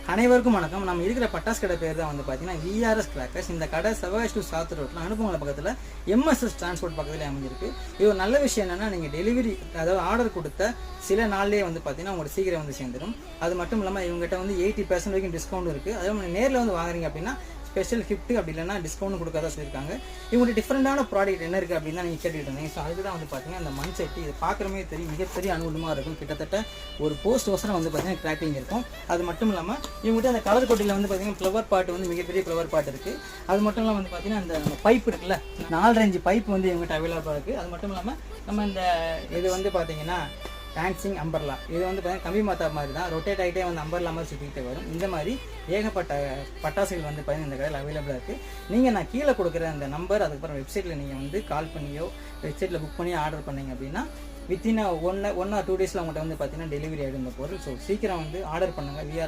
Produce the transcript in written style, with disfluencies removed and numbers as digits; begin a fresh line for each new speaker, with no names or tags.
அனைவருக்கும் வணக்கம். நம்ம இருக்கிற பட்டாசு கடை பேர் தான் வந்து பார்த்தீங்கன்னா விஆர்எஸ் கிராக்கர்ஸ். இந்த கடை செவ்வாய் டு சாத்தூர் ரோட்டில் அனுப்புவங்கள பக்கத்தில் எம்எஸ்எஸ் டிரான்ஸ்போர்ட் பக்கத்தில் அமைஞ்சிருக்கு. இது ஒரு நல்ல விஷயம் என்னென்னா, நீங்கள் டெலிவரி அதாவது ஆர்டர் கொடுத்த சில நாள்லேயே வந்து பார்த்தீங்கன்னா உங்களுக்கு சீக்கிரம் வந்து சேர்ந்துடும். அது மட்டும் இல்லாமல் இவங்ககிட்ட வந்து 80% வரைக்கும் டிஸ்கவுண்ட் இருக்குது. அதே மாதிரி நேரில் வந்து வாங்குறீங்க அப்படின்னா ஸ்பெஷல் கிஃப்ட் அப்படி இல்லைன்னா டிஸ்கவுண்ட் கொடுக்காத சொல்லியிருக்காங்க. இவங்களுடைய டிஃப்ரெண்டான ப்ராடக்ட் என்ன இருக்குது அப்படின்னு நீங்கள் கேட்டுட்டு இருந்தீங்க. ஸோ அதுக்கு தான் வந்து பார்த்தீங்கன்னா அந்த மண் சட்டி இது பார்க்குறமே தெரியும், மிகப்பெரிய அனுகூலமாக இருக்கும். கிட்டத்தட்ட ஒரு போஸ்ட் வசரம் வந்து பார்த்தீங்கன்னா கிராக்கிங் இருக்கும். அது மட்டும் இல்லாமல் இவங்ககிட்ட அந்த கலர் கொட்டியில் வந்து பார்த்தீங்கன்னா ஃப்ளவர் பாட் வந்து மிகப்பெரிய ஃப்ளவர் பாட் இருக்குது. அது மட்டும் இல்லாமல் வந்து பார்த்தீங்கன்னா அந்த பைப் இருக்குல்ல, 4 ரேஞ்சு பைப் வந்து இவங்ககிட்ட அவைலபிளாக இருக்குது. அது மட்டும் இல்லாமல் நம்ம இந்த இது வந்து பார்த்தீங்கன்னா டான்சிங் அம்பர்லா, இது வந்து பார்த்தீங்கன்னா கம்பி மாத்தா மாதிரி தான் ரொட்டேட் ஆகிட்டே வந்து அம்பர்லா மாதிரி சுற்றிக்கிட்டே வரும். இந்த மாதிரி ஏகப்பட்ட பட்டாசுகள் வந்து பார்த்தீங்கன்னா இந்த கடையில் அவைலபிளாக இருக்குது. நீங்கள் நான் கீழே கொடுக்குற அந்த நம்பர், அதுக்கப்புறம் வெப்சைட்டில் நீங்கள் வந்து கால் பண்ணியோ வெப்சைட்டில் புக் பண்ணியோ ஆர்டர் பண்ணிங்க அப்படின்னா வித்தின் 1 or 2 டேஸில் அவங்கள்ட்ட வந்து பார்த்தீங்கன்னா டெலிவரி ஆகிடும் இந்த பொருள். ஸோ சீக்கிரம் வந்து ஆர்டர் பண்ணுங்கள்.